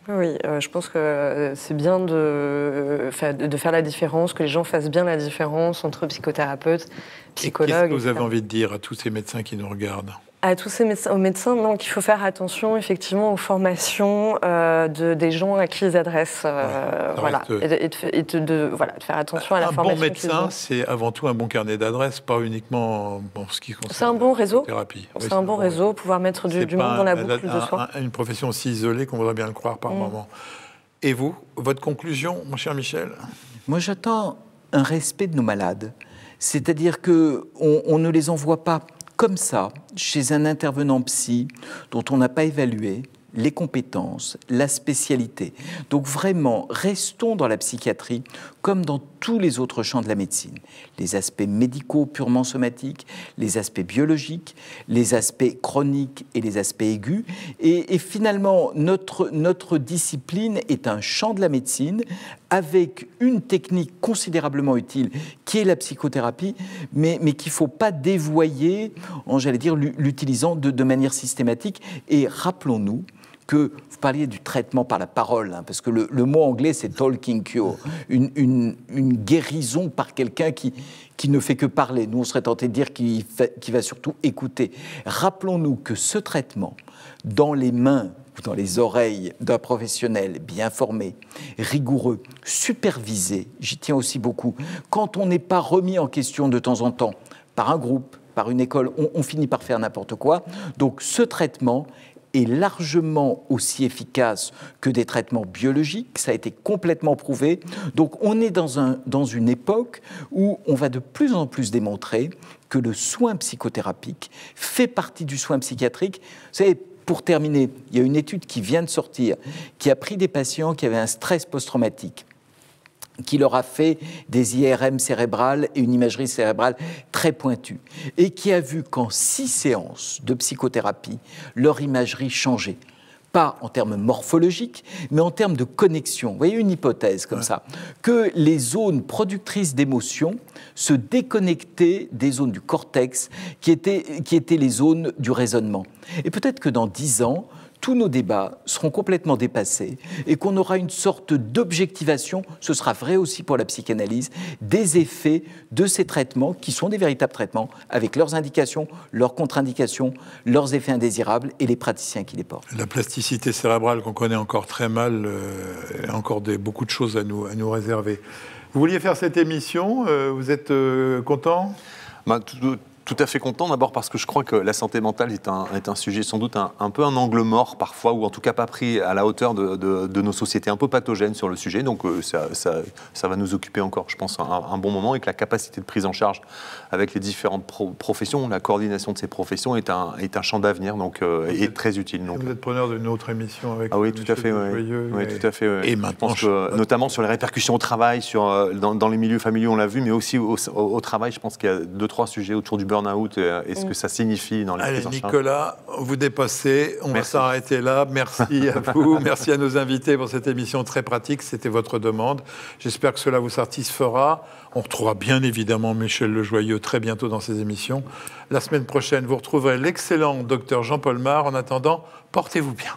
Oui, je pense que c'est bien de faire la différence, que les gens fassent bien la différence entre psychothérapeute, psychologue. Qu'est-ce que vous avez envie de dire à tous ces médecins qui nous regardent ? À tous ces médecins, donc, il faut faire attention effectivement aux formations des gens à qui ils adressent, voilà, et de faire attention à la formation. Un bon médecin, c'est avant tout un bon carnet d'adresses, pas uniquement pour ce qui concerne. C'est un bon réseau. Thérapie. C'est un bon réseau, pouvoir mettre du monde dans la boucle de soins. Une profession aussi isolée qu'on voudrait bien le croire par moment. Et vous, votre conclusion, mon cher Michel ? Moi, j'attends un respect de nos malades, c'est-à-dire qu'on ne les envoie pas comme ça, chez un intervenant psy dont on n'a pas évalué les compétences, la spécialité. Donc vraiment, restons dans la psychiatrie comme dans tous les autres champs de la médecine. Les aspects médicaux purement somatiques, les aspects biologiques, les aspects chroniques et les aspects aigus. Et finalement, notre discipline est un champ de la médecine avec une technique considérablement utile qui est la psychothérapie, mais qu'il ne faut pas dévoyer en, j'allais dire, l'utilisant de manière systématique. Et rappelons-nous que vous parliez du traitement par la parole, hein, parce que le mot anglais c'est talking cure, une guérison par quelqu'un qui ne fait que parler. Nous on serait tenté de dire qu'il va surtout écouter. Rappelons-nous que ce traitement, dans les mains ou dans les oreilles d'un professionnel bien formé, rigoureux, supervisé, j'y tiens aussi beaucoup, quand on n'est pas remis en question de temps en temps par un groupe, par une école, on finit par faire n'importe quoi. Donc ce traitement est largement aussi efficace que des traitements biologiques, ça a été complètement prouvé. Donc on est dans une époque où on va de plus en plus démontrer que le soin psychothérapique fait partie du soin psychiatrique. Vous savez, pour terminer, il y a une étude qui vient de sortir, qui a pris des patients qui avaient un stress post-traumatique, qui leur a fait des IRM cérébrales et une imagerie cérébrale très pointue, et qui a vu qu'en 6 séances de psychothérapie, leur imagerie changeait. Pas en termes morphologiques, mais en termes de connexion. Vous voyez une hypothèse comme ça, que les zones productrices d'émotions se déconnectaient des zones du cortex qui étaient les zones du raisonnement. Et peut-être que dans 10 ans, tous nos débats seront complètement dépassés et qu'on aura une sorte d'objectivation, ce sera vrai aussi pour la psychanalyse, des effets de ces traitements qui sont des véritables traitements avec leurs indications, leurs contre-indications, leurs effets indésirables et les praticiens qui les portent. La plasticité cérébrale qu'on connaît encore très mal, a encore beaucoup de choses à nous réserver. Vous vouliez faire cette émission, vous êtes content ? Tout à fait content, d'abord parce que je crois que la santé mentale est un sujet sans doute un peu un angle mort parfois, ou en tout cas pas pris à la hauteur de nos sociétés, un peu pathogènes sur le sujet, donc ça va nous occuper encore, je pense, un bon moment, et que la capacité de prise en charge avec les différentes professions, la coordination de ces professions est un champ d'avenir, donc est très utile. Donc. Vous êtes preneur d'une autre émission avec oui, tout à fait, oui, tout à fait. Et maintenant, je pense que, notamment sur les répercussions au travail, dans les milieux familiaux, on l'a vu, mais aussi au travail, je pense qu'il y a 2-3 sujets autour du burn-out burn-out et ce que ça signifie dans les Allez, prises en charge. Nicolas, vous dépassez. On va s'arrêter là. Merci à vous. Merci à nos invités pour cette émission très pratique. C'était votre demande. J'espère que cela vous satisfera. On retrouvera bien évidemment Michel Lejoyeux très bientôt dans ces émissions. La semaine prochaine, vous retrouverez l'excellent docteur Jean-Paul Mar. En attendant, portez-vous bien.